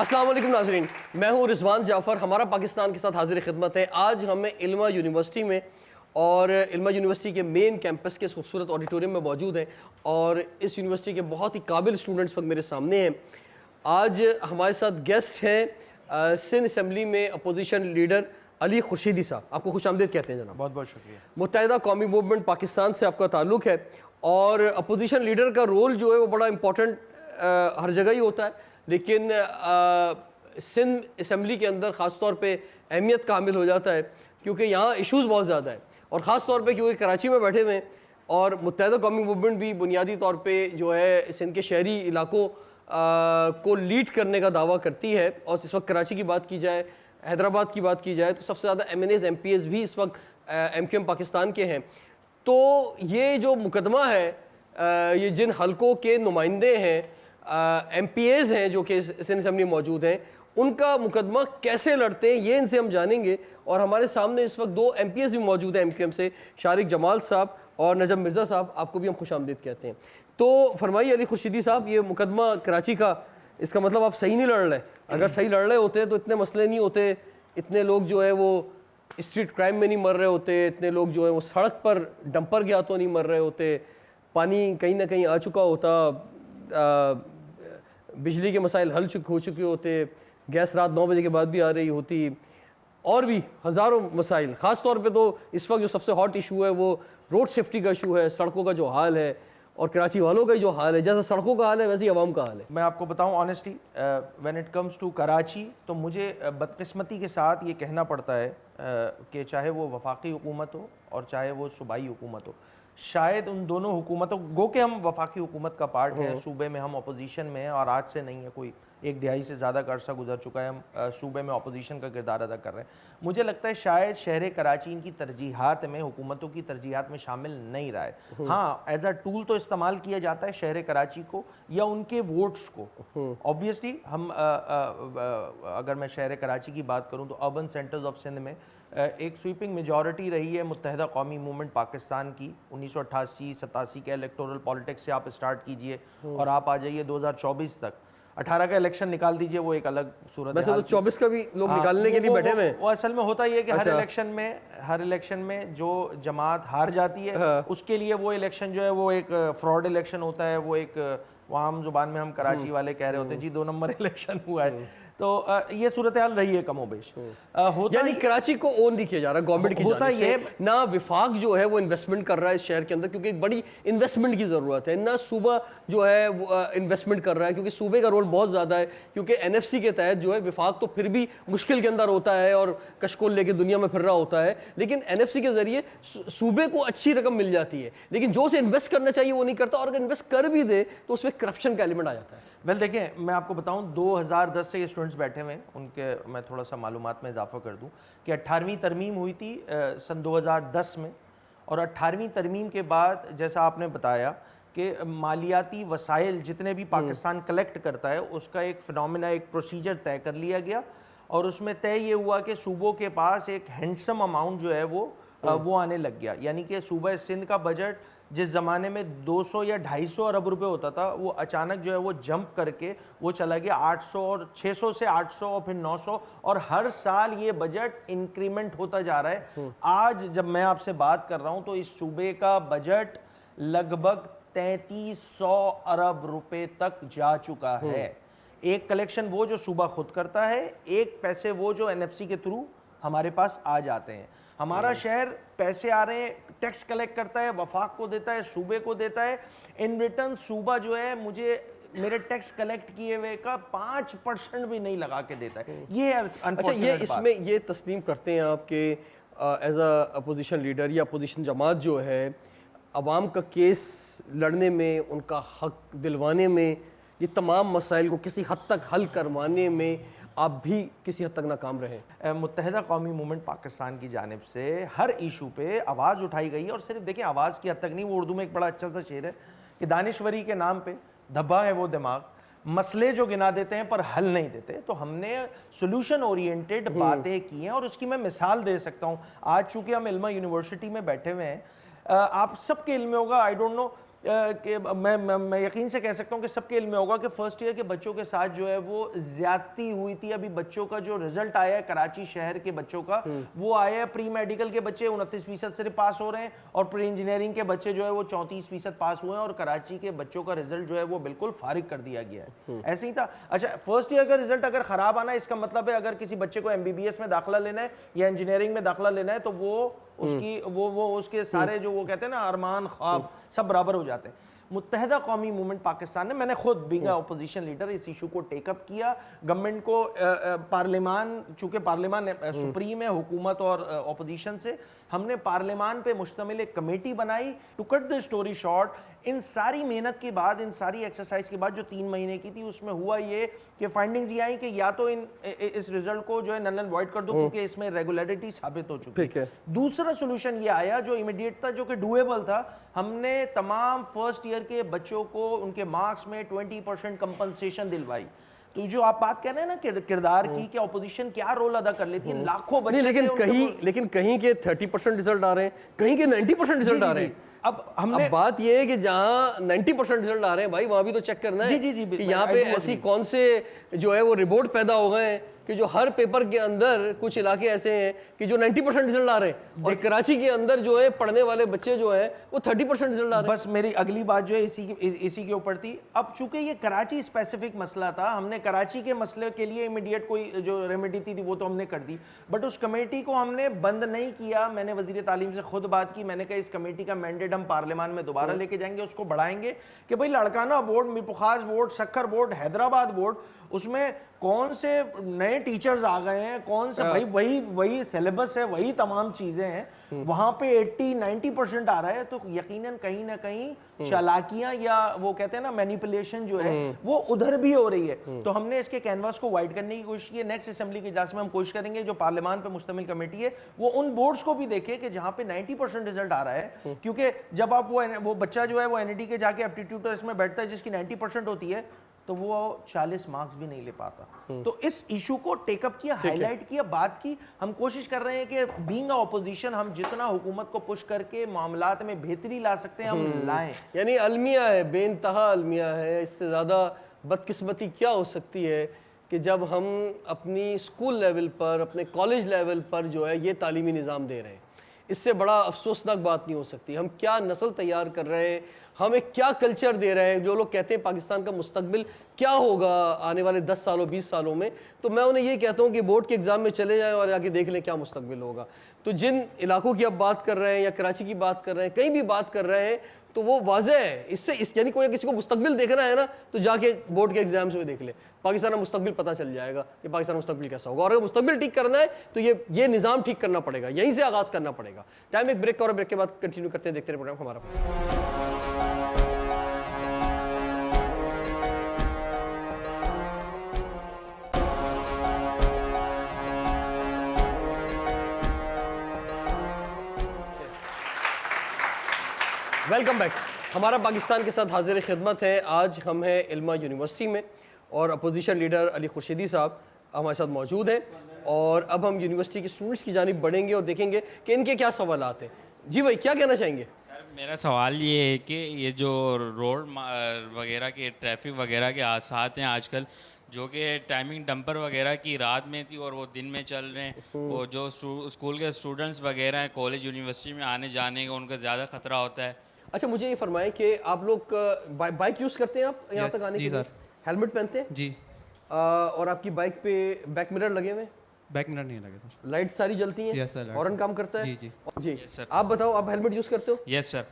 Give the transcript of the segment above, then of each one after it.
अस्सलाम वालेकुम नाज़रीन, मैं हूँ रिजवान जाफ़र। हमारा पाकिस्तान के साथ हाजिर खिदमत है। आज हमें इल्मा यूनिवर्सिटी में और इल्मा यूनिवर्सिटी के मेन कैंपस के खूबसूरत ऑडिटोरियम में मौजूद हैं और इस यूनिवर्सिटी के बहुत ही काबिल स्टूडेंट्स वक्त मेरे सामने हैं। आज हमारे साथ गेस्ट हैं सिंध असम्बली में अपोजिशन लीडर अली खुर्शीदी साहब। आपको खुशामदीद कहते हैं जनाब। बहुत बहुत शुक्रिया। मुत्तहिदा कौमी मूवमेंट पाकिस्तान से आपका ताल्लुक़ है और अपोजिशन लीडर का रोल जो है वो बड़ा इंपॉर्टेंट हर जगह ही होता है, लेकिन सिंध असम्बली के अंदर ख़ास तौर पे अहमियत का हामिल हो जाता है क्योंकि यहाँ इश्यूज़ बहुत ज़्यादा है और ख़ास तौर पे क्योंकि कराची में बैठे हुए हैं और मुत्तहिदा कौमी मूवमेंट भी बुनियादी तौर पे जो है सिंध के शहरी इलाकों को लीड करने का दावा करती है। और इस वक्त कराची की बात की जाए, हैदराबाद की बात की जाए तो सबसे ज़्यादा MNAs MPs भी इस वक्त MQM पाकिस्तान के हैं। तो ये जो मुकदमा है, ये जिन हलकों के नुमाइंदे हैं, MPAs हैं जो कि सिंध असम्बली मौजूद हैं, उनका मुकदमा कैसे लड़ते हैं ये इनसे हम जानेंगे। और हमारे सामने इस वक्त 2 MPAs भी मौजूद हैं MQM से, शारिक जमाल साहब और नजम मिर्ज़ा साहब। आपको भी हम खुशामदीद कहते हैं। तो फरमाइए अली खुर्शीदी साहब, ये मुकदमा कराची का, इसका मतलब आप सही नहीं लड़ रहे? अगर सही लड़ रहे होते तो इतने मसले नहीं होते, इतने लोग जो है वो स्ट्रीट क्राइम में नहीं मर रहे होते, इतने लोग जो है वो सड़क पर डंपर गया तो नहीं मर रहे होते, पानी कहीं ना कहीं आ चुका होता, बिजली के मसाइल हल हो चुके होते, गैस रात 9 बजे के बाद भी आ रही होती, और भी हज़ारों मसाइल। ख़ास तौर पे तो इस वक्त जो सबसे हॉट इशू है वो रोड सेफ्टी का इशू है, सड़कों का जो हाल है और कराची वालों का जो हाल है। जैसा सड़कों का हाल है वैसे ही आवाम का हाल है। मैं आपको बताऊं honestly, when it comes to Karachi तो मुझे बदकिस्मती के साथ ये कहना पड़ता है कि चाहे वो वफाकी हुकूमत हो और चाहे वो सूबाई हुकूमत हो, शायद उन दोनों हुकूमतों, गो के हम वफाकी हुकूमत का पार्ट हैं, सूबे में हम अपोजिशन में हैं और आज से नहीं है, कोई 1 दिहाई से ज़्यादा का अरसा गुजर चुका है हम सूबे में अपोजिशन का किरदार अदा कर रहे हैं। मुझे लगता है शायद शहर कराची इनकी तरजीहात में, हुकूमतों की तरजीहात में शामिल नहीं रहा है। हाँ, एज अ टूल तो इस्तेमाल किया जाता है शहर कराची को या उनके वोट्स को। ऑब्वियसली हम अगर मैं शहर कराची की बात करूँ तो अर्बन सेंटर्स ऑफ सिंध में एक स्वीपिंग मेजॉरिटी रही है मुत्तहिदा कौमी मूवमेंट पाकिस्तान की। 1988-87 के इलेक्टोरल पॉलिटिक्स से आप स्टार्ट कीजिए और आप आ जाइए 2024 तक। 18 का इलेक्शन निकाल दीजिए, वो एक अलग सूरत है। वैसे तो 24 का भी लोग निकालने के लिए बैठे हुए हैं। वो असल में होता ये है कि अच्छा। हर इलेक्शन में जो जमात हार जाती है उसके लिए वो इलेक्शन जो है वो एक फ्रॉड इलेक्शन होता है। वो एक आम जुबान में हम कराची वाले कह रहे होते हैं जी 2 नंबर इलेक्शन हुआ है। तो ये सूरत हाल रही है कमोबेश। होता यानी कराची को ओन नहीं किया जा रहा गवर्नमेंट की होता जानिब से, ये ना विफाक जो है वो इन्वेस्टमेंट कर रहा है इस शहर के अंदर क्योंकि एक बड़ी इन्वेस्टमेंट की ज़रूरत है, ना सूबा जो है वो इन्वेस्टमेंट कर रहा है क्योंकि सूबे का रोल बहुत ज़्यादा है। क्योंकि NFC के तहत जो है विफाक तो फिर भी मुश्किल के अंदर होता है और कशकोल लेके दुनिया में फिर रहा होता है, लेकिन NFC के ज़रिए सूबे को अच्छी रकम मिल जाती है, लेकिन जो उसे इन्वेस्ट करना चाहिए वो नहीं करता और अगर इन्वेस्ट कर भी दे तो उसमें करप्शन का एलिमेंट आ जाता है। वेल देखिए, मैं आपको बताऊं 2010 से ये स्टूडेंट्स बैठे हुए हैं, उनके मैं थोड़ा सा मालूमात में इजाफा कर दूं कि 18वीं तरमीम हुई थी सन 2010 में। और 18वीं तरमीम के बाद जैसा आपने बताया कि मालियाती वसाइल जितने भी पाकिस्तान कलेक्ट करता है उसका एक फिनोमिना, एक प्रोसीजर तय कर लिया गया और उसमें तय ये हुआ कि सूबों के पास एक हैंडसम अमाउंट जो है वो आने लग गया। यानी कि सूबा सिंध का बजट जिस ज़माने में 200 या 250 अरब रुपए होता था, वो अचानक जो है वो जंप करके वो चला गया 800 और 600 से 800 और फिर 900 और हर साल ये बजट इंक्रीमेंट होता जा रहा है। आज जब मैं आपसे बात कर रहा हूं तो इस सूबे का बजट लगभग 3300 अरब रुपए तक जा चुका है। एक कलेक्शन वो जो सूबा खुद करता है, एक पैसे वो जो NFC के थ्रू हमारे पास आ जाते हैं। हमारा शहर पैसे आ रहे हैं, टैक्स कलेक्ट करता है, वफाक को देता है, सूबे को देता है। इन रिटर्न सूबा जो है मुझे मेरे टैक्स कलेक्ट किए हुए का 5% भी नहीं लगा के देता है। ये अच्छा, ये इसमें ये तस्लीम करते हैं आप कि एज अ अपोजिशन लीडर या अपोजिशन जमात जो है अवाम का केस लड़ने में, उनका हक दिलवाने में, ये तमाम मसाइल को किसी हद तक हल करवाने में आप भी किसी हद तक नाकाम रहे? मुत्तहिदा कौमी मूवमेंट पाकिस्तान की जानिब से हर इशू पे आवाज़ उठाई गई है और सिर्फ देखिए आवाज़ की हद तक नहीं, वो उर्दू में एक बड़ा अच्छा सा शेर है कि दानिश्वरी के नाम पे धब्बा है वो दिमाग, मसले जो गिना देते हैं पर हल नहीं देते। तो हमने सोल्यूशन ओरिएंटेड बातें की हैं और उसकी मैं मिसाल दे सकता हूँ। आज चूंकि हम इल्मा यूनिवर्सिटी में बैठे हुए हैं, आप सबके इल्म में होगा, आई डोंट नो, कि मैं यकीन से कह सकता हूँ कि सबके इल्म में होगा कि फर्स्ट ईयर के बच्चों के साथ जो है वो ज्यादती हुई थी। अभी बच्चों का जो रिजल्ट आया है कराची शहर के बच्चों का, वो आया है, प्री मेडिकल के बच्चे 29% से पास हो रहे हैं और प्री इंजीनियरिंग के बच्चे जो है वो 34% पास हुए हैं, और कराची के बच्चों का रिजल्ट जो है वो बिल्कुल फारिग कर दिया गया है। ऐसे ही था। अच्छा, फर्स्ट ईयर का रिजल्ट अगर खराब आना, इसका मतलब है अगर किसी बच्चे को MBBS में दाखिला लेना है या इंजीनियरिंग में दाखिला लेना है तो वो उसकी वो उसके सारे जो वो कहते हैं ना अरमान ख्वाब सब बराबर हो जाते हैं। मुत्तहिदा कौमी मूवमेंट पाकिस्तान ने, मैंने खुद बीइंग अपोजिशन लीडर इस इशू को टेकअप किया। गवर्नमेंट को पार्लियामान, चूंकि पार्लियामान सुप्रीम है हुकूमत और अपोजिशन से, हमने पार्लियामान पे मुश्तमिल एक कमेटी बनाई। To cut the story short, इन सारी मेहनत के बाद, इन सारी एक्सरसाइज के बाद जो 3 महीने की थी, उसमें हुआ ये कि फाइंडिंग्स ये आई कि या तो इस रिजल्ट को जो है नल एंड वॉइड कर दो क्योंकि इसमें रेगुलरिटी साबित हो चुकी है। दूसरा सोल्यूशन ये आया जो इमीडिएट था, जो कि डूएबल था। हमने तमाम फर्स्ट ईयर के बच्चों को उनके मार्क्स में 20% कंपनसेशन दिलवाई। तो जो आप बात कह रहे हैं ना किरदार की, कि ऑपोजिशन क्या रोल अदा कर लेती है, लाखों बच्चे लेकिन कहीं के 30% रिजल्ट आ रहे हैं, कहीं के 90% रिजल्ट आ रहे हैं। अब बात ये है कि जहाँ 90% रिजल्ट आ रहे हैं भाई, वहां भी तो चेक करना है कि यहाँ पे ऐसी कौन से जो है वो रिपोर्ट पैदा हो गए हैं कि जो हर पेपर के अंदर कुछ इलाके ऐसे हैं कि जो 90% रिजल्ट आ रहे हैं, और कराची के अंदर जो है पढ़ने वाले बच्चे जो हैं वो 30% रिजल्ट आ रहे हैं। बस मेरी अगली बात जो है इसी के ऊपर थी। अब चूंकि ये कराची स्पेसिफिक मसला था, हमने कराची के मसले के लिए इमीडिएट कोई जो रेमेडी थी वो तो हमने कर दी, बट उस कमेटी को हमने बंद नहीं किया। मैंने वजीर तालीम से खुद बात की, मैंने कहा इस कमेटी का मैंडेट हम पार्लियामान में दोबारा लेके जाएंगे, उसको बढ़ाएंगे कि भाई Larkana board, Mirpurkhas board, Sukkur board, Hyderabad board, उसमें कौन से नए टीचर्स आ गए हैं, कौन से भाई वही सिलेबस है, वही तमाम चीजें हैं, वहां पे 80-90% आ रहा है, तो यकीनन कहीं ना कहीं चालाकियां या वो कहते हैं ना मैनिपुलेशन जो है वो उधर भी हो रही है। तो हमने इसके कैनवास को वाइड करने की कोशिश की है। नेक्स्ट असेंबली के इजलास में हम कोशिश करेंगे जो पार्लियामान पे मुश्तमिल कमेटी है वो उन बोर्ड्स को भी देखे कि जहां पे 90% रिजल्ट आ रहा है, क्योंकि जब आप वो बच्चा जो है वो NET के जाके एप्टीट्यूड टेस्ट में बैठता है जिसकी 90% होती है, तो वो 40 मार्क्स भी नहीं ले पाता। तो इस इशू को टेकअप किया, हाईलाइट किया, बात की। हम कोशिश कर रहे हैं कि बीइंग अ ऑपोजिशन हम जितना हुकूमत को पुश करके मामलात में बेहतरी ला सकते हैं हम लाएं। यानी अलमिया है, बेइंतहा अलमिया है। इससे ज़्यादा बदकिस्मती क्या हो सकती है कि जब हम अपनी स्कूल लेवल पर, अपने कॉलेज लेवल पर जो है ये तालीमी निज़ाम दे रहे हैं। इससे बड़ा अफसोसनाक बात नहीं हो सकती। हम क्या नस्ल तैयार कर रहे हैं, हम एक क्या कल्चर दे रहे हैं। जो लोग कहते हैं पाकिस्तान का मुस्तकबिल क्या होगा आने वाले 10 सालों 20 सालों में, तो मैं उन्हें ये कहता हूँ कि बोर्ड के एग्ज़ाम में चले जाएं और जाके देख लें क्या मुस्तकबिल होगा। तो जिन इलाकों की आप बात कर रहे हैं या कराची की बात कर रहे हैं, कहीं भी बात कर रहे हैं, तो वो वाज़ेह है। इससे यानी कोई किसी को मुस्तकबिल देखना है ना, तो जाके बोर्ड के एग्जाम्स में देख ले, पाकिस्तान का मुस्तकबिल पता चल जाएगा कि पाकिस्तान मुस्तकबिल कैसा होगा। और अगर मुस्तकबिल ठीक करना है तो ये निज़ाम ठीक करना पड़ेगा, यहीं से आगाज़ करना पड़ेगा। टाइम एक ब्रेक का, और ब्रेक के बाद कंटिन्यू करते हैं, देखते हैं प्रोग्राम हमारा पास। Welcome back. हमारा पाकिस्तान के साथ हाजिर खिदमत है। आज हम हैं इल्मा यूनिवर्सिटी में और अपोजिशन लीडर अली खुर्शीदी साहब हमारे साथ मौजूद हैं, और अब हम यूनिवर्सिटी के स्टूडेंट्स की जानिब बढ़ेंगे और देखेंगे कि इनके क्या सवालात हैं। जी भाई, क्या कहना चाहेंगे? सर, मेरा सवाल ये है कि ये जो रोड वगैरह के ट्रैफिक वगैरह के हादसात हैं आजकल, जो कि टाइमिंग डंपर वगैरह की रात में थी और वो दिन में चल रहे हैं, वो जो स्कूल के स्टूडेंट्स वगैरह हैं कॉलेज यूनिवर्सिटी में आने जाने का उनका ज़्यादा ख़तरा होता है। अच्छा, मुझे ये फरमाएं कि आप लोग बाइक यूज़ करते हैं? आप यहाँ तक आने के लिए हेलमेट पहनते हैं? जी। और आपकी बाइक पे बैक मिरर लगे हुए हैं? बैक मिरर नहीं लगे सर। लाइट सारी जलती हैं? Yes sir. हॉर्न काम करता है? जी जी जी। Yes sir. आप बताओ, आप हेलमेट यूज़ करते हो? Yes sir.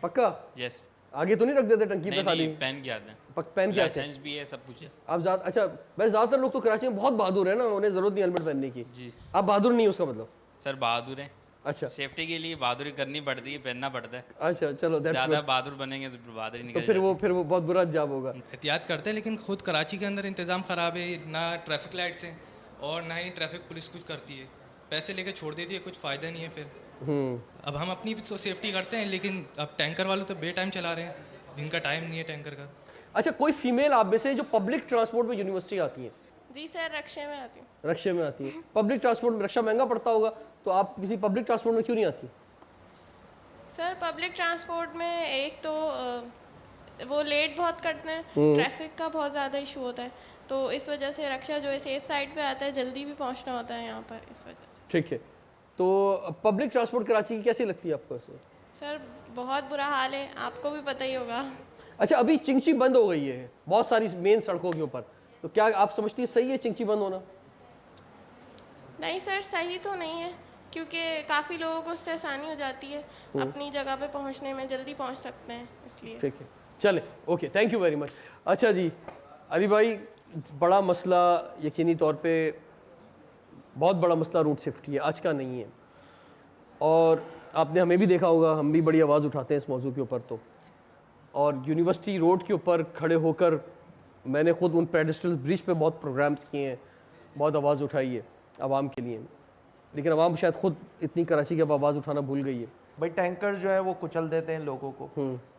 पक्का? यस। आगे तो नहीं रख देते टंकी पे खाली? पहन के आते हैं, पहन के आते हैं? लाइसेंस भी है, सब कुछ है। आप अच्छा, वैसे ज़्यादातर लोग तो कराची में बहुत बहादुर है ना, उन्हें ज़रूरत नहीं हेलमेट पहनने की। जी। आप बहादुर नहीं, उसका मतलब? सर बहादुर हैं। अच्छा, सेफ्टी के लिए बहादुरी करनी पड़ती है, पहनना पड़ता है। अच्छा, चलो ज़्यादा बहादुर बनेंगे तो बहादुरी तो निकल फिर वो बहुत बुरा अंजाम होगा। एहतियात करते हैं, लेकिन खुद कराची के अंदर इंतज़ाम ख़राब है, ना ट्रैफिक लाइट्स हैं और ना ही ट्रैफिक पुलिस कुछ करती है, पैसे लेके छोड़ देती है, कुछ फ़ायदा नहीं है फिर। अब हम अपनी भी तो सेफ्टी करते हैं, लेकिन अब टैंकर वाले तो बे टाइम चला रहे हैं, जिनका टाइम नहीं है टैंकर का। अच्छा, कोई फीमेल आप में से जो पब्लिक ट्रांसपोर्ट में यूनिवर्सिटी आती है? जी सर, रक्षे में आती हूँ। रक्षे में आती है? पब्लिक ट्रांसपोर्ट में रक्षा महंगा पड़ता होगा, तो आप किसी पब्लिक ट्रांसपोर्ट में क्यों नहीं आती? सर पब्लिक ट्रांसपोर्ट में एक तो वो लेट बहुत करते हैं, ट्रैफिक का बहुत ज़्यादा इशू होता है, तो इस वजह से रक्षा जो है सेफ साइड पे आता है, जल्दी भी पहुंचना होता है यहाँ पर, इस वजह से। ठीक है, तो पब्लिक ट्रांसपोर्ट कराची की कैसी लगती है आपको सर बहुत बुरा हाल है, आपको भी पता ही होगा। अच्छा, अभी चिंची बंद हो गई है बहुत सारी मेन सड़कों के ऊपर, तो क्या आप समझती है सही है चिंची बंद होना? नहीं सर, सही तो नहीं है, क्योंकि काफ़ी लोगों को उससे आसानी हो जाती है अपनी जगह पे पहुंचने में, जल्दी पहुंच सकते हैं इसलिए। ठीक है, चले, okay, thank you very much. अच्छा जी अली भाई, बड़ा मसला यकीनी तौर पे बहुत बड़ा मसला रोड सेफ्टी है, आज का नहीं है, और आपने हमें भी देखा होगा, हम भी बड़ी आवाज़ उठाते हैं इस मौजू के ऊपर। तो और यूनिवर्सिटी रोड के ऊपर खड़े होकर मैंने ख़ुद उन पेडेस्ट्रल ब्रिज पे बहुत प्रोग्राम्स किए हैं, बहुत आवाज़ उठाई है आवाम के लिए, लेकिन आवाम शायद खुद इतनी कराची की अब आवाज़ उठाना भूल गई है। भाई टैंकर जो है वो कुचल देते हैं लोगों को,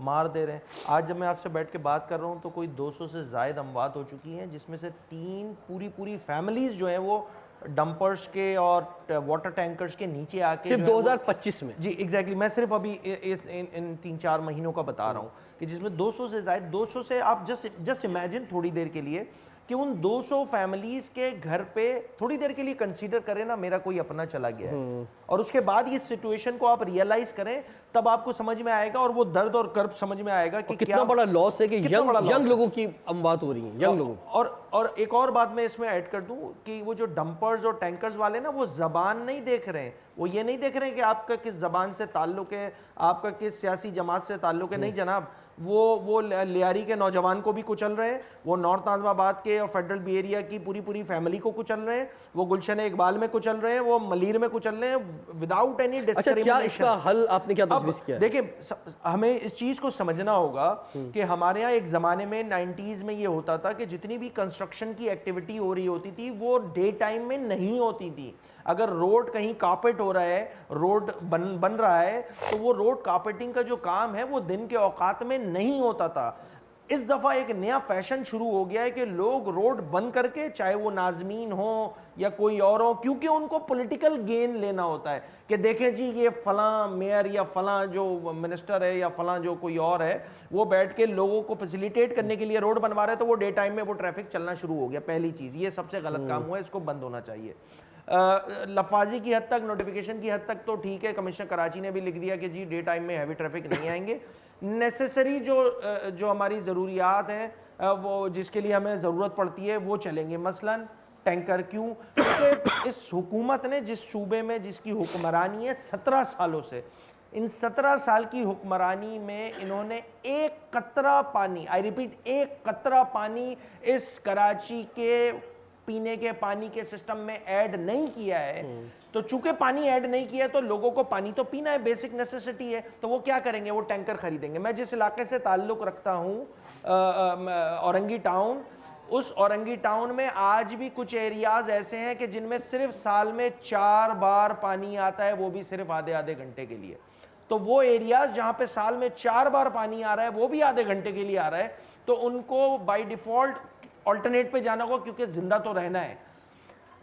मार दे रहे हैं। आज जब मैं आपसे बैठ के बात कर रहा हूँ तो कोई 200 से ज़ायद अमवात हो चुकी हैं, जिसमें से 3 पूरी फैमिलीज़ जो हैं वो डंपर्स के और वाटर टैंकर्स के नीचे आके सिर्फ जो है वो- 2025 में। जी एग्जैक्टली, मैं सिर्फ अभी इन 3-4 महीनों का बता रहा हूँ कि जिसमें 200 से ज़ायद, 200 से आप जस्ट इमेजिन थोड़ी देर के लिए कि उन 200 फैमिलीज के घर पे थोड़ी देर के लिए कंसीडर करें ना, मेरा कोई अपना चला गया है, और उसके बाद इस सिचुएशन को आप रियलाइज करें, तब आपको समझ में आएगा और वो दर्द और कर्ब समझ में आएगा कि कितना क्या बड़ा लॉस है कि कितना बड़ा loss यंग है। लोगों की अमवात हो रही हैं, यंग लोगों। और एक और बात मैं इसमें ऐड कर दूं कि वो जो डंपर्स और टैंकर्स वाले ना, वो जबान नहीं देख रहे हैं, वो ये नहीं देख रहे हैं कि आपका किस जबान से ताल्लुक है, आपका किस सियासी जमात से ताल्लुक है, नहीं जनाब, वो लियारी के नौजवान को भी कुचल रहे हैं, वो नॉर्थ नाज़िमाबाद के और फेडरल बी एरिया की पूरी फैमिली को कुचल रहे हैं, वो गुलशन इकबाल में कुचल रहे हैं, वो मलीर में कुचल रहे हैं, विदाउट एनी अच्छा, क्या डिस्क्रिमिनेशन। इसका हल आपने क्या तजवीज़ किया है? देखिए, हमें इस चीज को समझना होगा कि हमारे यहाँ एक जमाने में 90s में ये होता था कि जितनी भी कंस्ट्रक्शन की एक्टिविटी हो रही होती थी वो डे टाइम में नहीं होती थी। अगर रोड कहीं कारपेट हो रहा है, रोड बन रहा है, तो वो रोड कारपेटिंग का जो काम है वो दिन के औकात में नहीं होता था। इस दफ़ा एक नया फैशन शुरू हो गया है कि लोग रोड बंद करके, चाहे वो नाज़मीन हो या कोई और हो, क्योंकि उनको पॉलिटिकल गेन लेना होता है कि देखें जी ये फलां मेयर या फलां जो मिनिस्टर है या फलां जो कोई और है, वो बैठ के लोगों को फैसिलिटेट करने के लिए रोड बनवा रहे हैं, तो वो डे टाइम में वो ट्रैफिक चलना शुरू हो गया। पहली चीज़, ये सबसे गलत काम हुआ है, इसको बंद होना चाहिए। लफाजी की हद तक, नोटिफिकेशन की हद तक तो ठीक है, कमिश्नर कराची ने भी लिख दिया कि जी डे टाइम में हैवी ट्रैफिक नहीं आएंगे। नेसेसरी जो हमारी ज़रूरियात हैं, वो जिसके लिए हमें ज़रूरत पड़ती है वो चलेंगे। मसलन टैंकर, क्यों? क्योंकि इस हुकूमत ने जिस सूबे में जिसकी हुक्मरानी है 17 सालों से, इन 17 साल की हुक्मरानी में इन्होंने एक कतरा पानी, आई रिपीट, एक कतरा पानी इस कराची के पीने के पानी के सिस्टम में ऐड नहीं किया है। तो चूंकि पानी ऐड नहीं किया है तो लोगों को पानी तो पीना है, बेसिक नेसेसिटी है, तो वो क्या करेंगे? वो टैंकर खरीदेंगे। मैं जिस इलाके से ताल्लुक़ रखता हूँ, औरंगी टाउन, उस औरंगी टाउन में आज भी कुछ एरियाज ऐसे हैं कि जिनमें सिर्फ साल में 4 बार पानी आता है, वो भी सिर्फ आधे घंटे के लिए। तो वो एरियाज जहां पे साल में 4 बार पानी आ रहा है, वो भी आधे घंटे के लिए आ रहा है, तो उनको बाय डिफॉल्ट ऑल्टरनेट पे जाना होगा, क्योंकि जिंदा तो रहना है,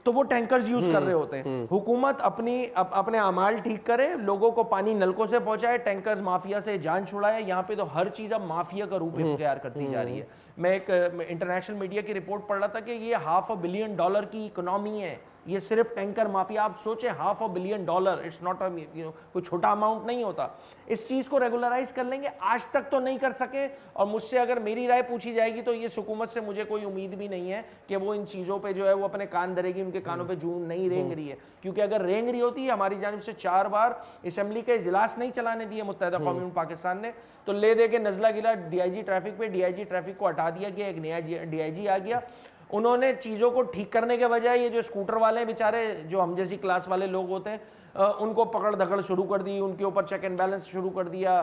तो वो टैंकर्स यूज कर रहे होते हैं। हुकूमत अपने अमाल ठीक करे, लोगों को पानी नलकों से पहुंचाए, टैंकर्स माफिया से जान छुड़ाए। यहाँ पे तो हर चीज अब माफिया का रूप इख्तियार करती जा रही है। मैं एक इंटरनेशनल मीडिया की रिपोर्ट पढ़ रहा था कि ये $500 बिलियन की इकोनॉमी है, ये सिर्फ टैंकर माफिया। आप सोचें, $500 बिलियन, इट्स नॉट कोई छोटा अमाउंट नहीं होता। इस चीज को रेगुलराइज कर लेंगे, आज तक तो नहीं कर सके, और मुझसे अगर मेरी राय पूछी जाएगी तो ये हुकूमत से मुझे कोई उम्मीद भी नहीं है कि वो इन चीजों पे जो है वो अपने कान धरेगी। उनके कानों पे जूं नहीं रेंग रही है, क्योंकि अगर रेंग रही होती है, हमारी जानिब से 4 बार असेंबली का इजलास नहीं चलाने दिए मुत्तहिदा कौम पाकिस्तान ने, तो ले दे के नजला गिला डीआईजी ट्रैफिक पे, डीआईजी ट्रैफिक को हटा दिया गया, एक नया डीआईजी आ गया। उन्होंने चीज़ों को ठीक करने के बजाय ये जो स्कूटर वाले बेचारे, जो हम जैसी क्लास वाले लोग होते हैं, उनको पकड़ धकड़ शुरू कर दी, उनके ऊपर चेक एंड बैलेंस शुरू कर दिया।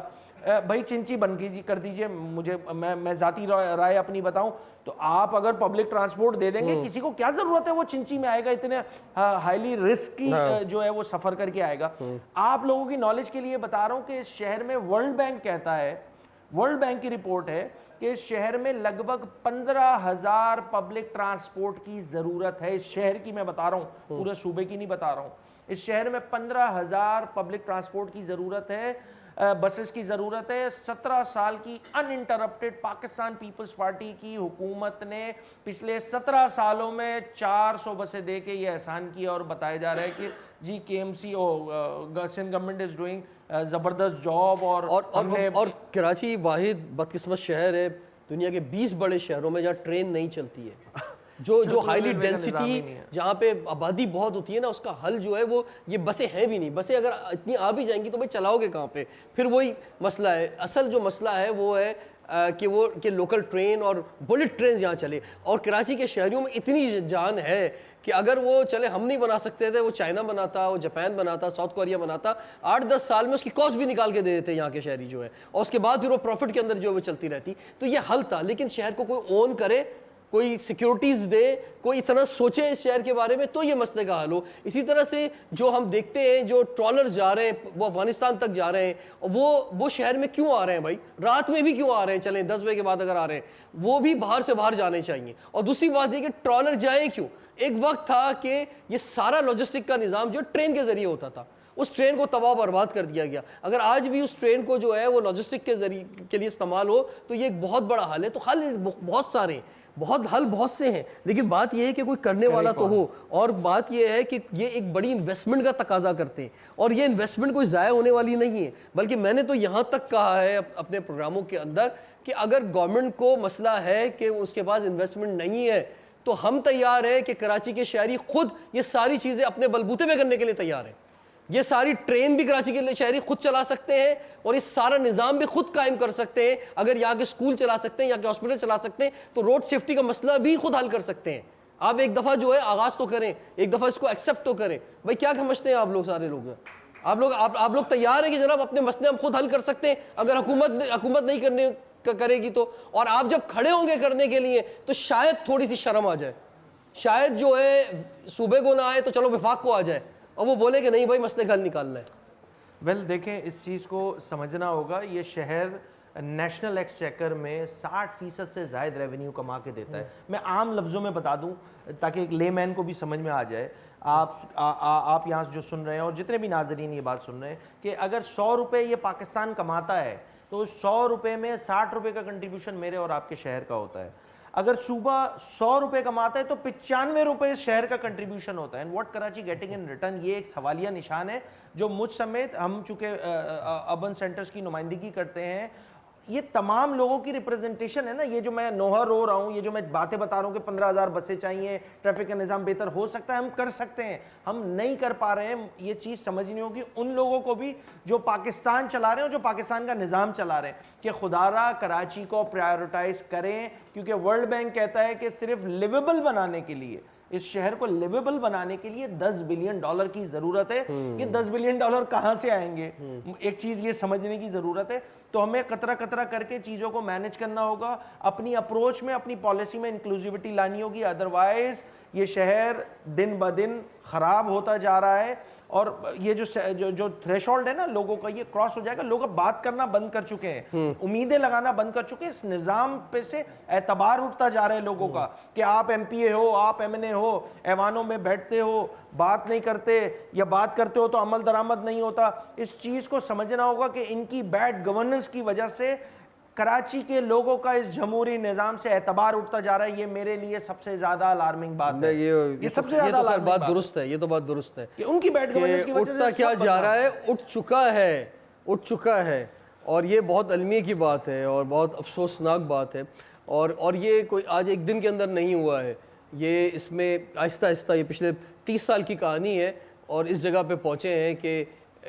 भाई चिंची बंद कीजिए, कर दीजिए। मुझे मैं ज़ाती राय अपनी बताऊं तो आप अगर पब्लिक ट्रांसपोर्ट दे देंगे, किसी को क्या ज़रूरत है वो चिंची में आएगा, इतने हाईली रिस्की जो है वो सफ़र करके आएगा। आप लोगों की नॉलेज के लिए बता रहा हूँ कि इस शहर में वर्ल्ड बैंक कहता है, वर्ल्ड बैंक की रिपोर्ट है कि इस शहर में लगभग 15,000 पब्लिक ट्रांसपोर्ट की जरूरत है। इस शहर की मैं बता रहा हूं, पूरे सूबे की नहीं बता रहा हूं। इस शहर में 15,000 पब्लिक ट्रांसपोर्ट की जरूरत है। बसेस की ज़रूरत है। 17 साल की अनइंटरप्टेड पाकिस्तान पीपल्स पार्टी की हुकूमत ने पिछले 17 सालों में 400 बसें दे के ये एहसान किया और बताया जा रहा है कि जी KMC Sindh government is doing ज़बरदस्त जॉब। और कराची वाहिद बदकिस्मत शहर है दुनिया के 20 बड़े शहरों में जहाँ ट्रेन नहीं चलती है। जो हाईली डेंसिटी जहाँ पे आबादी बहुत होती है ना, उसका हल जो है वो ये बसें हैं भी नहीं। बसें अगर इतनी आ भी जाएंगी तो भाई चलाओगे कहाँ पे? फिर वही मसला है। असल जो मसला है वो है कि लोकल ट्रेन और बुलेट ट्रेन यहाँ चले। और कराची के शहरियों में इतनी जान है कि अगर वो चले, हम नहीं बना सकते थे, वो चाइना बनाता, वो जापान बनाता, साउथ कोरिया बनाता, 8-10 साल में उसकी कॉस्ट भी निकाल के दे देते यहाँ के शहरी जो है, और उसके बाद फिर वो प्रॉफिट के अंदर जो है वो चलती रहती। तो ये हल था। लेकिन शहर को कोई ओन करे, कोई सिक्योरिटीज दे, कोई इतना सोचे इस शहर के बारे में, तो ये मसले का हल हो। इसी तरह से जो हम देखते हैं जो ट्रॉलर जा रहे हैं वो अफगानिस्तान तक जा रहे हैं, वो शहर में क्यों आ रहे हैं भाई? रात में भी क्यों आ रहे हैं? चलें 10 बजे के बाद अगर आ रहे हैं, वो भी बाहर से बाहर जाने चाहिए। और दूसरी बात ये कि ट्रॉलर जाए क्यों? एक वक्त था कि ये सारा लॉजिस्टिक का निज़ाम जो ट्रेन के जरिए होता था, उस ट्रेन को तबाह बर्बाद कर दिया गया। अगर आज भी उस ट्रेन को जो है वो लॉजिस्टिक के जरिए के लिए इस्तेमाल हो तो ये एक बहुत बड़ा हल है। तो हल बहुत सारे हैं, बहुत से हैं, लेकिन बात यह है कि कोई करने वाला तो हो। और बात यह है कि ये एक बड़ी इन्वेस्टमेंट का तकाजा करते हैं, और ये इन्वेस्टमेंट कोई ज़ाया होने वाली नहीं है। बल्कि मैंने तो यहाँ तक कहा है अपने प्रोग्रामों के अंदर कि अगर गवर्नमेंट को मसला है कि उसके पास इन्वेस्टमेंट नहीं है, तो हम तैयार हैं कि कराची के शहरी खुद ये सारी चीज़ें अपने बलबूते पे करने के लिए तैयार हैं। ये सारी ट्रेन भी कराची के शहरी खुद चला सकते हैं, और ये सारा निज़ाम भी खुद कायम कर सकते हैं। अगर यहाँ के स्कूल चला सकते हैं, यहाँ के हॉस्पिटल चला सकते हैं, तो रोड सेफ्टी का मसला भी खुद हल कर सकते हैं। आप एक दफ़ा जो है आगाज़ तो करें, एक दफ़ा इसको एक्सेप्ट तो करें। भाई क्या समझते हैं आप लोग, सारे लोग? आप लोग तैयार हैं कि जनाब अपने मसले हम खुद हल कर सकते हैं अगर हुकूमत नहीं करेगी तो? और आप जब खड़े होंगे करने के लिए तो शायद थोड़ी सी शर्म आ जाए, शायद जो है सूबे को ना आए तो चलो विफाक को आ जाए, और वो बोले कि नहीं भाई मसले का हल निकालना है। वेल देखें, इस चीज़ को समझना होगा। ये शहर नेशनल एक्सचेकर में 60% से ज़ायद रेवेन्यू कमा के देता है। मैं आम लफ्ज़ों में बता दूं ताकि एक लेमैन को भी समझ में आ जाए। आप यहाँ जो सुन रहे हैं और जितने भी नाजरीन ये बात सुन रहे हैं कि अगर 100 रुपये ये पाकिस्तान कमाता है तो 100 रुपये में 60 रुपये का कंट्रीब्यूशन मेरे और आपके शहर का होता है। अगर सूबा 100 रुपये कमाता है तो 95 रुपये इस शहर का कंट्रीब्यूशन होता है। And what Karachi getting in return, ये एक सवालिया निशान है जो मुझ समेत, हम चूँकि अर्बन सेंटर्स की नुमाइंदगी करते हैं, ये तमाम लोगों की रिप्रेजेंटेशन है ना। ये जो मैं नोहा रो रहा हूँ, ये जो मैं बातें बता रहा हूँ कि 15,000 बसें चाहिए, ट्रैफिक का निज़ाम बेहतर हो सकता है, हम कर सकते हैं, हम नहीं कर पा रहे हैं। ये चीज़ समझनी होगी उन लोगों को भी जो पाकिस्तान चला रहे हैं और जो पाकिस्तान का निज़ाम चला रहे हैं, कि खुदारा कराची को प्रायोरिटाइज करें। क्योंकि वर्ल्ड बैंक कहता है कि सिर्फ लिवेबल बनाने के लिए, इस शहर को लिवेबल बनाने के लिए $10 बिलियन की ज़रूरत है। ये $10 बिलियन कहाँ से आएंगे, एक चीज़ ये समझने की ज़रूरत है। तो हमें कतरा कतरा करके चीज़ों को मैनेज करना होगा, अपनी अप्रोच में, अपनी पॉलिसी में इंक्लूसिविटी लानी होगी। अदरवाइज ये शहर दिन ब दिन ख़राब होता जा रहा है, और ये जो थ्रेशोल्ड है ना लोगों का, ये क्रॉस हो जाएगा। लोग अब बात करना बंद कर चुके हैं, उम्मीदें लगाना बंद कर चुके हैं। इस निज़ाम पे से एतबार उठता जा रहा है लोगों का कि आप MPA हो, आप MNA हो, ऐवानों में बैठते हो, बात नहीं करते, या बात करते हो तो अमल दरामद नहीं होता। इस चीज़ को समझना होगा कि इनकी बैड गवर्नेंस की वजह से कराची के लोगों का इस जमहूरी निज़ाम से एतबार उठता जा रहा है। ये मेरे लिए सबसे ज़्यादा अलार्मिंग बात है। ये सबसे ज़्यादा अलार्मिंग बात दुरुस्त है, ये तो बात दुरुस्त है कि उनकी बैड गवर्नेंस की वजह से उठता क्या जा रहा है, उठ चुका है। और ये बहुत अलमी की बात है और बहुत अफसोसनाक बात है। और ये कोई आज एक दिन के अंदर नहीं हुआ है, ये इसमें आहिस्ता आहिस्ता ये पिछले 30 साल की कहानी है, और इस जगह पे पहुँचे हैं कि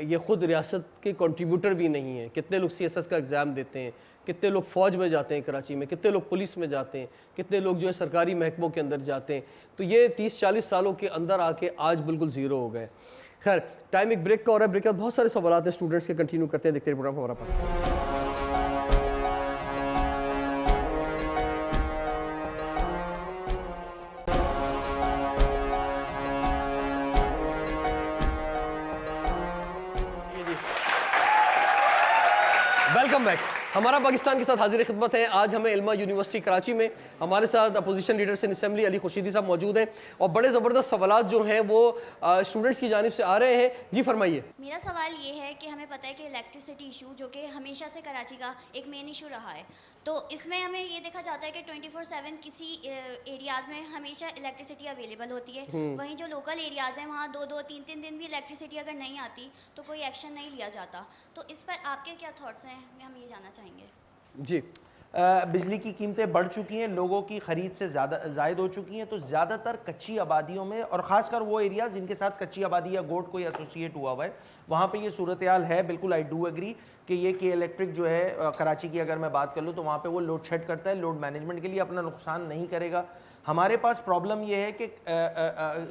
ये ख़ुद रियासत के कंट्रीब्यूटर भी नहीं है। कितने लोग CSS का एग्ज़ाम देते हैं, कितने लोग फ़ौज में जाते हैं कराची में, कितने लोग पुलिस में जाते हैं, कितने लोग जो है सरकारी महकमों के अंदर जाते हैं। तो ये 30-40 सालों के अंदर आके आज बिल्कुल ज़ीरो हो गए। खैर, टाइम एक ब्रेक का हो रहा है। ब्रेक के बाद बहुत सारे सवाल हैं स्टूडेंट्स के, कंटिन्यू करते हैं, देखते हैं प्रोग्राम हमारा पाकिस्तान। Welcome back. हमारा पाकिस्तान के साथ हाजिर खिदमत है। आज हमें इल्मा यूनिवर्सिटी कराची में हमारे साथ opposition leader Sindh assembly Ali Khurshidi साहब मौजूद हैं और बड़े ज़बरदस्त सवालात जो हैं वो स्टूडेंट्स की जानिब से आ रहे हैं। जी फरमाइए। मेरा सवाल ये है कि हमें पता है कि इलेक्ट्रिसिटी इशू जो कि हमेशा से कराची का एक मेन इशू रहा है, तो इसमें हमें ये देखा जाता है कि 24/7 किसी एरियाज़ में हमेशा इलेक्ट्रिसिटी अवेलेबल होती है, वहीं जो लोकल एरियाज़ हैं वहाँ 2-2, 3-3 दिन भी इलेक्ट्रिसिटी अगर नहीं आती तो कोई एक्शन नहीं लिया जाता। तो इस पर आपके क्या थॉट्स हैं, हम ये जानना चाहेंगे। जी। बिजली की कीमतें बढ़ चुकी हैं, लोगों की ख़रीद से ज़्यादा ज़ायद हो चुकी हैं, तो ज़्यादातर कच्ची आबादियों में और ख़ासकर वो एरिया जिनके साथ कच्ची आबादी या गोट कोई एसोसिएट हुआ हुआ है, वहाँ पे ये सूरत हाल है। बिल्कुल आई डू एग्री कि ये के इलेक्ट्रिक जो है कराची की अगर मैं बात कर लूँ तो वहाँ पे वो लोड शेड करता है, लोड मैनेजमेंट के लिए अपना नुकसान नहीं करेगा। हमारे पास प्रॉब्लम ये है कि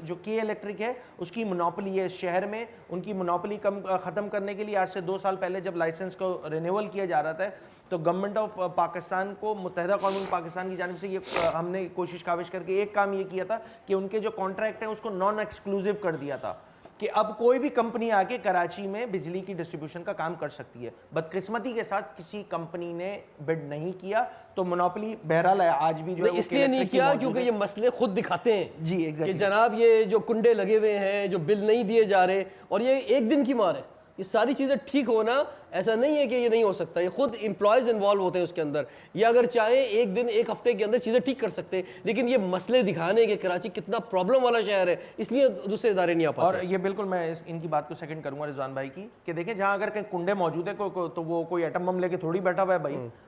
जो के इलेक्ट्रिक है उसकी मोनोपोली है इस शहर में। उनकी मोनोपोली ख़त्म करने के लिए आज से 2 साल पहले जब लाइसेंस को रिन्यूअल किया जा रहा था तो गवर्नमेंट ऑफ पाकिस्तान को, मुत्तहिदा कौम पाकिस्तान की जानिब से ये हमने कोशिश काविश करके एक काम ये किया था कि उनके जो कॉन्ट्रैक्ट है उसको नॉन एक्सक्लूसिव कर दिया था कि अब कोई भी कंपनी आके कराची में बिजली की डिस्ट्रीब्यूशन का काम कर सकती है। बदकिस्मती के साथ किसी कंपनी ने बिड नहीं किया, तो मोनोपोली बहरहाल आज भी जो है इसलिए नहीं किया क्योंकि ये मसले खुद दिखाते हैं जी एग्जैक्टली कि जनाब ये जो कुंडे लगे हुए हैं, जो बिल नहीं दिए जा रहे, और ये एक दिन की मार है। ये सारी चीज़ें ठीक होना ऐसा नहीं है कि ये नहीं हो सकता, ये खुद एम्प्लॉयज़ इन्वॉल्व होते हैं उसके अंदर। ये अगर चाहे एक दिन एक हफ्ते के अंदर चीज़ें ठीक कर सकते हैं, लेकिन ये मसले दिखाने के कराची कितना प्रॉब्लम वाला शहर है, इसलिए दूसरे इदारे नहीं आ पाते। और ये बिल्कुल मैं इनकी बात को सेकंड करूंगा रिजवान भाई की कि देखें जहां अगर कहीं कुंडे मौजूद है तो वो कोई एटम बम लेके थोड़ी बैठा हुआ है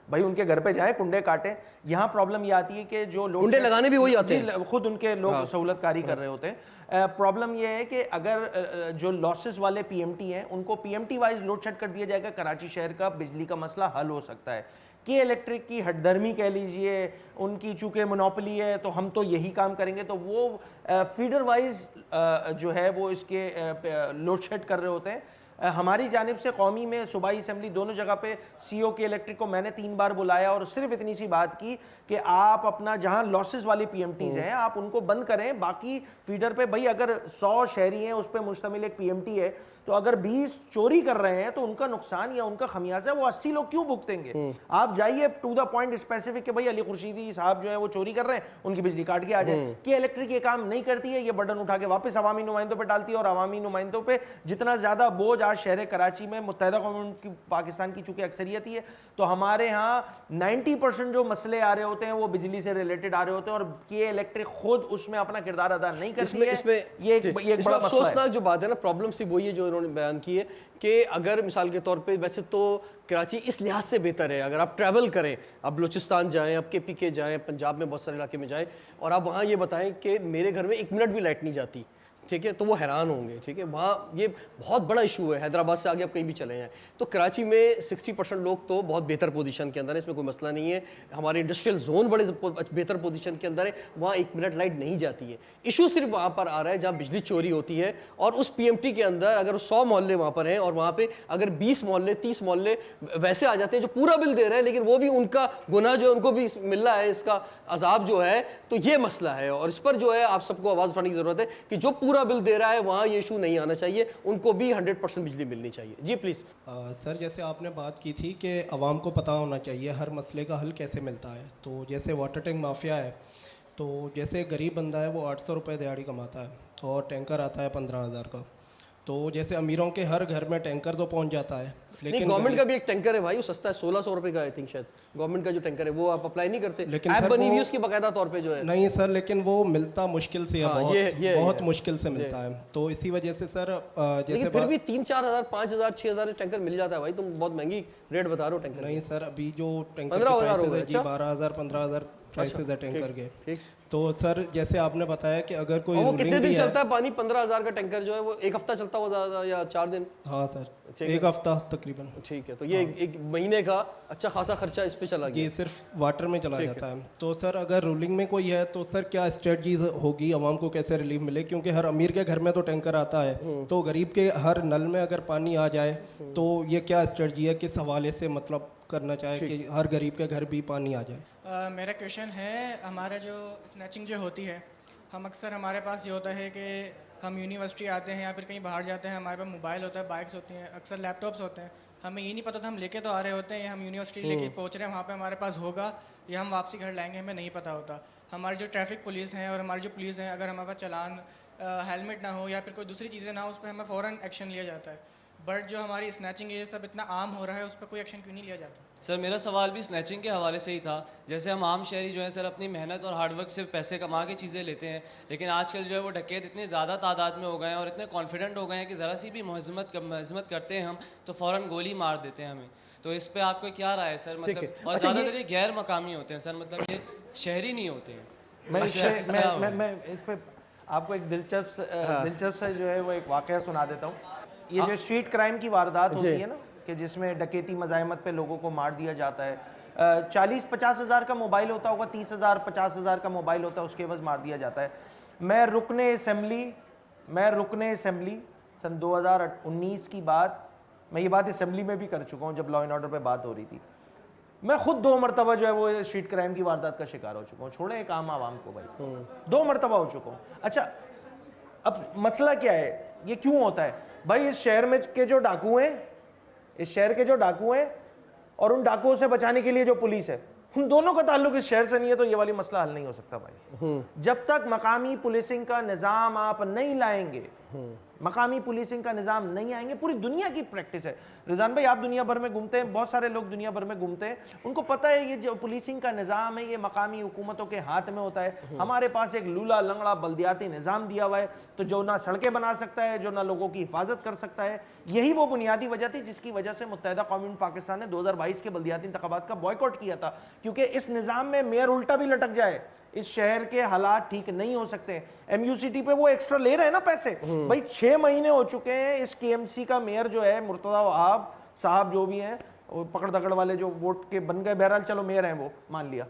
भाई उनके घर पे जाए कुंडे काटें। यहाँ प्रॉब्लम ये आती है कि जो लोग कुंडे लगाने भी वही आते हैं, खुद उनके लोग सहूलतकारी कर रहे होते हैं। प्रॉब्लम यह है कि अगर जो लॉसेस वाले पीएमटी हैं उनको पीएमटी वाइज लोड शेड कर दिया जाएगा, कराची शहर का बिजली का मसला हल हो सकता है। के इलेक्ट्रिक की हटधर्मी कह लीजिए, उनकी चूंकि मोनोपोली है तो हम तो यही काम करेंगे, तो वो फीडर वाइज जो है वो इसके लोड शेड कर रहे होते हैं। हमारी जानिब से कौमी में सूबाई असम्बली दोनों जगह पे सीओ के इलेक्ट्रिक को मैंने 3 बार बुलाया और सिर्फ इतनी सी बात की कि आप अपना जहां लॉसेस वाली पीएमटीज हैं आप उनको बंद करें, बाकी फीडर पे भाई अगर 100 शहरी हैं उस पर मुश्तमिल एक पीएमटी है, तो अगर 20 चोरी कर रहे हैं तो उनका नुकसान या उनका खमियाजा वो 80 लोग क्यों भुगतेंगे। आप जाइए टू द पॉइंट स्पेसिफिक कि भाई अली खुर्शीदी साहब जो है वो चोरी कर रहे हैं, उनकी बिजली काट के आ जाए। कि इलेक्ट्रिक ये काम नहीं करती है, ये बटन उठा के वापस अवामी नुमाइंदों पर डालती है और अवामी नुमाइंदों पर जितना ज्यादा बोझ आज शहर कराची में मुत्तहिदा कौम की पाकिस्तान की चूंकि अक्सरियत ही है, तो हमारे यहाँ 90% जो मसले आ रहे होते हैं वो बिजली से रिलेटेड आ रहे होते हैं और ये इलेक्ट्रिक खुद उसमें अपना किरदार अदा नहीं करती है। ये एक बड़ा मसला अफसोसनाक जो बात है ना, प्रॉब्लम सिर्फ वही है जो इन्होंने बयान की है कि अगर मिसाल के तौर पे वैसे तो कराची इस लिहाज से बेहतर है, अगर आप ट्रैवल करें, आप बलूचिस्तान जाएं, आप KPK जाएं, पंजाब में बहुत सारे इलाके में जाएं और आप वहाँ ये बताएं कि मेरे घर में 1 मिनट भी लाइट नहीं जाती, ठीक है, तो वो हैरान होंगे। ठीक है, वहाँ ये बहुत बड़ा इशू है। हैदराबाद से आगे आप कहीं भी चले जाएँ तो कराची में 60% लोग तो बहुत बेहतर पोजीशन के अंदर है, इसमें कोई मसला नहीं है। हमारे इंडस्ट्रियल जोन बड़े बेहतर पोजीशन के अंदर है, वहाँ 1 मिनट लाइट नहीं जाती है। इशू सिर्फ वहाँ पर आ रहा है जहाँ बिजली चोरी होती है और उस PMT के अंदर अगर 100 मोहल्ले वहाँ पर हैं और वहाँ पर अगर 20 मोहल्ले 30 मोहल्ले वैसे आ जाते हैं जो पूरा बिल दे रहे हैं, लेकिन वो भी उनका गुनाह जो है उनको भी मिल रहा है, इसका अजाब जो है, तो ये मसला है। और इस पर जो है आप सबको आवाज़ उठाने की ज़रूरत है कि जो पूरा बिल दे रहा है वहाँ ये इशू नहीं आना चाहिए, उनको भी 100% बिजली मिलनी चाहिए। जी प्लीज़। सर, जैसे आपने बात की थी कि आवाम को पता होना चाहिए हर मसले का हल कैसे मिलता है, तो जैसे वाटर टैंक माफिया है, तो जैसे गरीब बंदा है वो 800 रुपये दिहाड़ी कमाता है और टैंकर आता है 15,000 का, तो जैसे अमीरों के हर घर में टैंकर तो पहुँच जाता है, लेकिन गवर्नमेंट का भी एक टैंकर है भाई, वो सस्ता है, 1600 रुपये का आई थिंक शायद गवर्नमेंट का जो टैंकर है, वो आप अप्लाई नहीं करते, लेकिन ऐप सर बनी हुई उसकी बाकायदा तौर पे जो है। नहीं सर, लेकिन वो मिलता मुश्किल से है, हाँ, बहुत मुश्किल से मिलता है, तो इसी वजह से सर जैसे लेकिन फिर भी 3-4 हज़ार 5,000 6,000 टैंकर मिल जाता है भाई, तुम बहुत महंगी रेट बता रहे हो टैंकर। नहीं सर, अभी जो टैंकर 15,000 हो गए, जी 12,000 15,000 प्राइसेस है टैंकर के। ठीक, तो सर जैसे आपने बताया कि अगर कोई वो कितने दिन भी चलता है पानी? 15,000 का टैंकर जो है वो 1 हफ्ता चलता होगा या 4 दिन? हाँ सर, ठीक 1 हफ्ता तकरीबन। ठीक है, तो ये एक महीने का अच्छा खासा खर्चा इस पे चला गया। ये सिर्फ वाटर में चला जाता है। तो सर अगर रूलिंग में कोई है तो सर क्या स्ट्रेटजीज होगी, आवाम को कैसे रिलीफ मिले, क्योंकि हर अमीर के घर में तो टैंकर आता है, तो गरीब के हर नल में अगर पानी आ जाए तो ये क्या स्ट्रेटजी है, किस हवाले से मतलब करना चाहे कि हर गरीब के घर भी पानी आ जाए। मेरा क्वेश्चन है, हमारा जो स्नैचिंग जो होती है, हम अक्सर हमारे पास ये होता है कि हम यूनिवर्सिटी आते हैं या फिर कहीं बाहर जाते हैं, हमारे पास मोबाइल होता है, बाइक्स होती हैं, अक्सर लैपटॉप्स होते हैं, हमें ये नहीं पता था, हम लेके तो आ रहे होते हैं, या हम यूनिवर्सिटी लेके पहुंच रहे हैं, वहाँ पे हमारे पास होगा या हम वापसी घर लाएंगे, हमें नहीं पता होता। हमारी जो ट्रैफिक पुलिस हैं और हमारी जो पुलिस हैं, अगर हमारे पास चालान, हेलमेट ना हो या फिर कोई दूसरी चीज़ें ना हो, उस पर हमें फ़ौरन एक्शन लिया जाता है। बट जो हमारी स्नैचिंग ये सब इतना आम हो रहा है, उस पर कोई एक्शन क्यों नहीं लिया जाता? सर मेरा सवाल भी स्नैचिंग के हवाले से ही था। जैसे हम आम शहरी जो है सर अपनी मेहनत और हार्डवर्क से पैसे कमा के चीज़ें लेते हैं, लेकिन आजकल जो है वो डकैत इतने ज़्यादा तादाद में हो गए हैं और इतने कॉन्फिडेंट हो गए हैं कि ज़रा सी भी मजम्मत करते हैं हम तो फ़ौरन गोली मार देते हैं हमें। तो इस पे आपको क्या राय है सर? मतलब और ज़्यादातर ये गैर मकामी होते हैं सर, मतलब ये शहरी नहीं होते हैं। मैं इस पे आपको एक दिलचस्प से जो है वो एक वाकया सुना देता हूँ। ये जो स्ट्रीट क्राइम की वारदात होती है ना, कि जिसमें डकैती मज़ाहमत पे लोगों को मार दिया जाता है, 40-50 हज़ार का मोबाइल होता होगा, 30,000-50 हज़ार का मोबाइल होता है, उसके एवज़ मार दिया जाता है। मैं रुकने असम्बली सन 2019 की बात, मैं ये बात असम्बली में भी कर चुका हूँ जब लॉ एंड ऑर्डर पे बात हो रही थी। मैं खुद 2 मरतबा जो है वो स्ट्रीट क्राइम की वारदात का शिकार हो चुका हूँ, छोड़े एक आम आवाम को भाई, 2 मरतबा हो चुका हूँ। अच्छा, अब मसला क्या है, ये क्यों होता है भाई? इस शहर में के जो डाकू हैं और उन डाकुओं से बचाने के लिए जो पुलिस है, उन दोनों का ताल्लुक इस शहर से नहीं है, तो ये वाली मसला हल नहीं हो सकता भाई। जब तक मकामी पुलिसिंग का निज़ाम आप नहीं लाएंगे, मकामी पुलिसिंग का निज़ाम नहीं आएंगे, पूरी दुनिया की प्रैक्टिस है। रिजवान भाई, आप दुनिया भर में घूमते हैं, बहुत सारे लोग दुनिया भर में घूमते हैं, उनको पता है ये जो पुलिसिंग का निज़ाम है ये मकामी हुकूमतों के हाथ में होता है। हमारे पास एक लूला लंगड़ा बल्दियाती निज़ाम दिया हुआ है, तो जो ना सड़कें बना सकता है, जो ना लोगों की हिफाजत कर सकता है। यही वो बुनियादी वजह थी जिसकी वजह से मुत्तहिदा कौमी पाकिस्तान ने 2022 के बल्दियाती इंतखाबात का बॉयकॉट किया था, क्योंकि इस निज़ाम में मेयर उल्टा भी लटक जाए, इस शहर के हालात ठीक नहीं हो सकते। MUCT पे वो एक्स्ट्रा ले रहे हैं ना पैसे भाई। 6 महीने हो चुके हैं इस KMC का मेयर जो है मुर्तज़ा वहाब साहब, जो भी हैं वो पकड़ दकड़ वाले जो वोट के बन गए, बहरहाल चलो मेयर हैं वो मान लिया,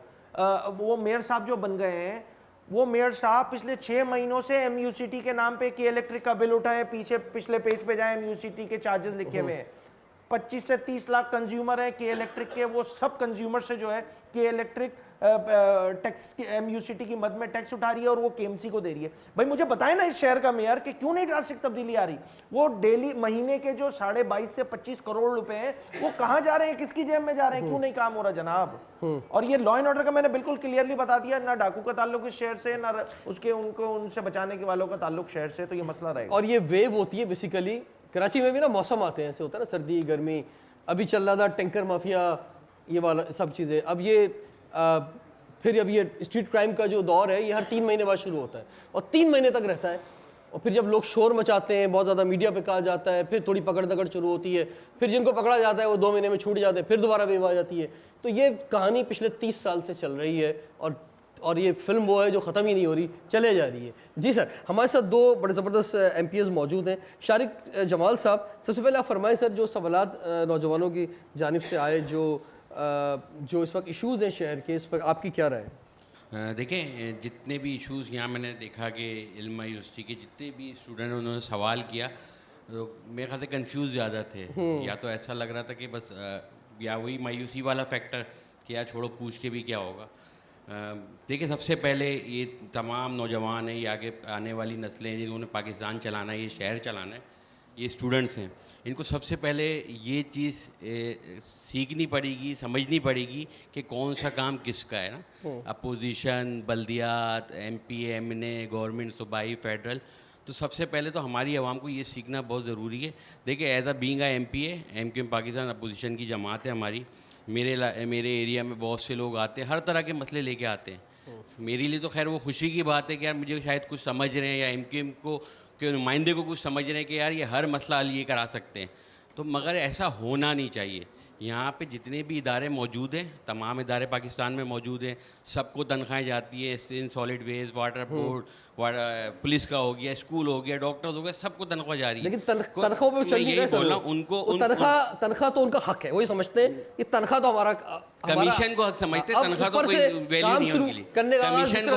वो मेयर साहब जो बन गए हैं, वो मेयर साहब पिछले 6 महीनों से MUCT के नाम पे के इलेक्ट्रिक का बिल उठाए, पिछले पेज पे जाए MUCT के चार्जेस लिखे हुए हैं। 25 से 30 लाख कंज्यूमर है के इलेक्ट्रिक के, वो सब कंज्यूमर से जो है के इलेक्ट्रिक टैक्स की MUCT की मद में टैक्स उठा रही है और वो KMC को दे रही है। भाई मुझे बताए ना इस शहर का मेयर कि क्यों नहीं ड्रास्टिक तब्दीली आ रही? वो डेली महीने के जो 22.5 से 25 करोड़ रुपए हैं वो कहाँ जा रहे हैं, किसकी जेब में जा रहे हैं? क्यों नहीं काम हो रहा जनाब? और ये लॉ एंड ऑर्डर का मैंने बिल्कुल क्लियरली बता दिया, ना डाकू का ताल्लुक इस शहर से, ना उसके उनको उनसे बचाने के वालों का ताल्लुक शहर से, तो ये मसला रहेगा। और ये वेव होती है बेसिकली कराची में भी ना, मौसम आते हैं ऐसे होता है ना, सर्दी गर्मी, अभी चल रहा था टैंकर माफिया, ये वाला सब चीज़ें। अब ये फिर अब ये स्ट्रीट क्राइम का जो दौर है ये हर 3 महीने बाद शुरू होता है और 3 महीने तक रहता है। और फिर जब लोग शोर मचाते हैं, बहुत ज़्यादा मीडिया पे कहा जाता है, फिर थोड़ी पकड़ दकड़ शुरू होती है, फिर जिनको पकड़ा जाता है वो 2 महीने में छूट जाते हैं, फिर दोबारा वेव आ जाती है। तो ये कहानी पिछले 30 साल से चल रही है और ये फिल्म वो है जो ख़त्म ही नहीं हो रही, चले जा रही है। जी सर, हमारे साथ 2 बड़े ज़बरदस्त MPs मौजूद हैं। शारिक जमाल साहब, सबसे पहले आप फरमाएं सर, जो सवालात नौजवानों की जानिब से आए, जो इस वक्त इश्यूज़ हैं शहर के, इस पर आपकी क्या राय है? देखें, जितने भी इश्यूज़ यहाँ मैंने देखा कि इल्मा यूनिवर्सिटी के जितने भी स्टूडेंट उन्होंने सवाल किया, तो मेरे ख्याल से कंफ्यूज ज़्यादा थे। या तो ऐसा लग रहा था कि बस या वही मायूसी वाला फैक्टर कि यार छोड़ो, पूछ के भी क्या होगा। देखिए, सबसे पहले ये तमाम नौजवान हैं, ये आगे आने वाली नस्लें जिन्होंने पाकिस्तान चलाना है, ये शहर चलाना है, ये स्टूडेंट्स हैं, इनको सबसे पहले ये चीज़ सीखनी पड़ेगी, समझनी पड़ेगी कि कौन सा काम किसका है ना। अपोजिशन, बल्दियात, MP, MNA, गवर्नमेंट सूबाई, फेडरल, तो सबसे पहले तो हमारी आवाम को ये सीखना बहुत ज़रूरी है। देखिए, as a being MPA, MQM Pakistan opposition की जमात है हमारी। मेरे एरिया में बहुत से लोग आते हैं, हर तरह के मसले लेके आते हैं। मेरे लिए तो खैर वो खुशी की बात है कि यार मुझे शायद कुछ समझ रहे हैं, या MQM के नुमाइंदे को कुछ समझ रहे हैं कि यार ये हर मसला हल ये करा सकते हैं। तो मगर ऐसा होना नहीं चाहिए। यहाँ पे जितने भी इदारे मौजूद हैं, तमाम इदारे पाकिस्तान में मौजूद हैं, सबको तनख्वाहें जाती है, इन solid waste, water board, police का हो गया, स्कूल हो गया, डॉक्टर्स हो गया, सबको तनख्वाह जा रही है। लेकिन तनख्वाह पे चल नहीं रहा है सर। उनको तनख्वाह तो उनका हक है, वही समझते हैं कि तनख्वाह तो हमारा कमीशन को हक समझते, तनख्वाह तो कोई वैल्यू नहीं है उनके लिए। कमीशन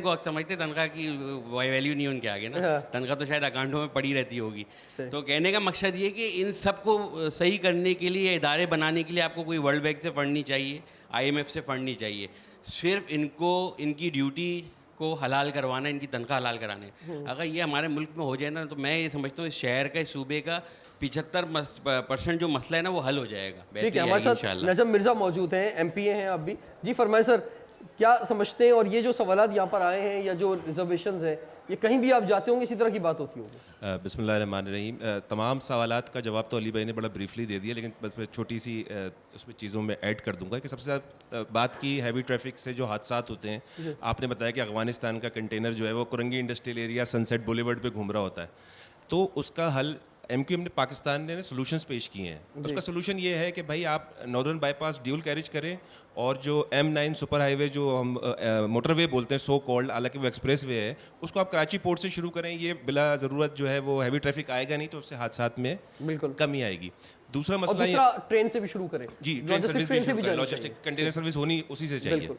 को हक समझते, तनख्वाह की वैल्यू नहीं उनके आगे ना। तनख्वाह तो शायद अकाउंटों में पड़ी रहती होगी। तो कहने का मकसद ये कि इन सबको सही करने के लिए, इदारे बनाने के लिए आपको कोई वर्ल्ड बैंक से फंड नहीं चाहिए, IMF से फंड नहीं चाहिए। सिर्फ इनको इनकी ड्यूटी को हलाल करवाना है, इनकी तनख्वाह हलाल कराना है। अगर ये हमारे मुल्क में हो जाए ना, तो मैं ये समझता हूँ इस शहर का, इस सूबे का 75% जो मसला है ना वो हल हो जाएगा। ठीक है, हमारे साथ नजम मिर्ज़ा मौजूद हैं, एमपीए हैं आप भी। जी फरमाए सर, क्या समझते हैं, और ये जो सवालात यहाँ पर आए हैं या जो रिजर्वेशंस हैं, ये कहीं भी आप जाते होंगे इसी तरह की बात होती होगी? बिस्मिल्लाहिर्रहमानिर्रहीम। तमाम सवालात का जवाब तो अली भाई ने बड़ा ब्रीफली दे दिया, लेकिन बस मैं छोटी सी उसमें चीज़ों में ऐड कर दूंगा कि सबसे ज़्यादा बात की हैवी ट्रैफिक से जो हादसात होते हैं। आपने बताया कि अफ़गानिस्तान का कंटेनर जो है वो Korangi industrial area sunset boulevard पे घूम रहा होता है, तो उसका हल MQM ने, पाकिस्तान ने सॉल्यूशंस पेश किए हैं। उसका सॉल्यूशन ये है कि भाई आप नॉर्दर्न बाईपास ड्यूल कैरेज करें, और जो M9 सुपर हाईवे जो हम मोटरवे बोलते हैं सो कॉल्ड, हालांकि वो एक्सप्रेस वे है, उसको आप कराची पोर्ट से शुरू करें। ये बिला ज़रूरत जो है वो हैवी ट्रैफिक आएगा नहीं, तो उससे हादसात में बिल्कुल कमी आएगी। दूसरा मसला ये ट्रेन से भी शुरू करें। जी, ट्रेन सर्विस भी, लॉजिस्टिक कंटेनर सर्विस होनी उसी से चाहिए।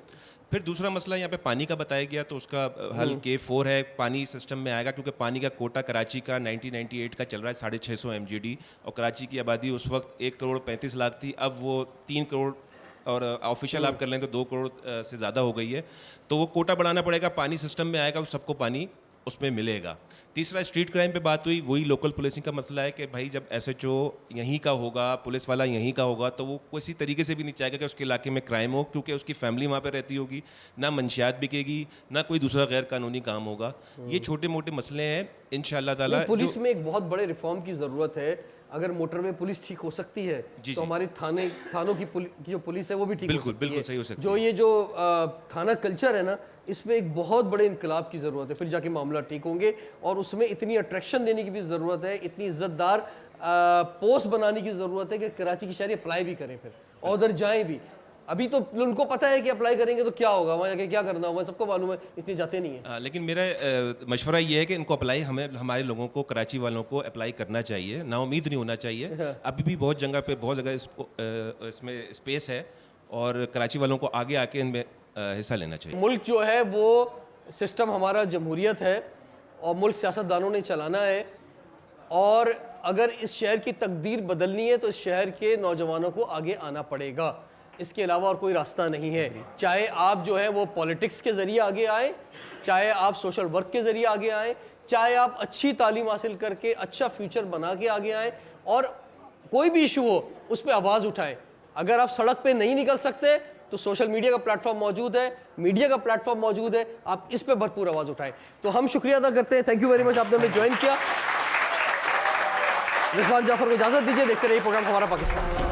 फिर दूसरा मसला यहाँ पे पानी का बताया गया, तो उसका हल K4 है, पानी सिस्टम में आएगा, क्योंकि पानी का कोटा कराची का 1998 का चल रहा है 650 MGD, और कराची की आबादी उस वक्त 1,35,00,000 थी, अब वो 3 करोड़, और ऑफिशियल आप कर लें तो 2 करोड़ से ज़्यादा हो गई है। तो वो कोटा बढ़ाना पड़ेगा, पानी सिस्टम में आएगा, सबको पानी उसमें मिलेगा। तीसरा स्ट्रीट क्राइम पे बात हुई, वही लोकल पुलिसिंग का मसला है कि भाई जब SHO यहीं का होगा, पुलिस वाला यहीं का होगा, तो वो किसी तरीके से भी नहीं चाहेगा कि उसके इलाके में क्राइम हो, क्योंकि उसकी फैमिली वहाँ पे रहती होगी, ना मंशियात बिकेगी, ना कोई दूसरा गैर कानूनी काम होगा। ये छोटे मोटे मसले हैं, इंशाअल्लाह ताला। पुलिस में एक बहुत बड़े रिफॉर्म की ज़रूरत है। अगर मोटरवे पुलिस ठीक हो सकती है तो हमारी थानों की जो पुलिस है वो भी ठीक हो सकती है। बिल्कुल सही हो सकती है। जो ये जो थाना कल्चर है ना, इसमें एक बहुत बड़े इनकलाब की ज़रूरत है, फिर जाके मामला ठीक होंगे। और उसमें इतनी अट्रैक्शन देने की भी ज़रूरत है, इतनी इज़्ज़तदार पोस्ट बनाने की ज़रूरत है कि कराची के शहरी अप्लाई भी करें फिर, और उधर जाएँ भी। अभी तो उनको पता है कि अप्लाई करेंगे तो क्या होगा, वहाँ जाके क्या करना होगा, सबको मालूम है, इसलिए जाते नहीं है। लेकिन मेरा मशवरा ये है कि इनको अप्लाई, हमारे लोगों को, कराची वालों को अप्लाई करना चाहिए, नाउम्मीद नहीं होना चाहिए। अभी भी बहुत जगह इसमें स्पेस है, और कराची वालों को आगे आके इनमें हिस्सा लेना चाहिए। मुल्क जो है वो सिस्टम हमारा जमहूरियत है, और मुल्क सियासतदानों ने चलाना है, और अगर इस शहर की तकदीर बदलनी है तो इस शहर के नौजवानों को आगे आना पड़ेगा। इसके अलावा और कोई रास्ता नहीं है। चाहे आप जो है वो पॉलिटिक्स के ज़रिए आगे आए, चाहे आप सोशल वर्क के ज़रिए आगे आए, चाहे आप अच्छी तालीम हासिल करके अच्छा फ्यूचर बना के आगे आए, और कोई भी इशू हो उस पर आवाज़ उठाएं। अगर आप सड़क पे नहीं निकल सकते तो सोशल मीडिया का प्लेटफॉर्म मौजूद है, मीडिया का प्लेटफॉर्म मौजूद है, आप इस पर भरपूर आवाज़ उठाएं। तो हम शुक्रिया अदा करते हैं, थैंक यू वेरी मच, आपने हमें ज्वाइन किया। रिजवान जाफर को इजाज़त दीजिए, देखते रहिए प्रोग्राम हमारा पाकिस्तान।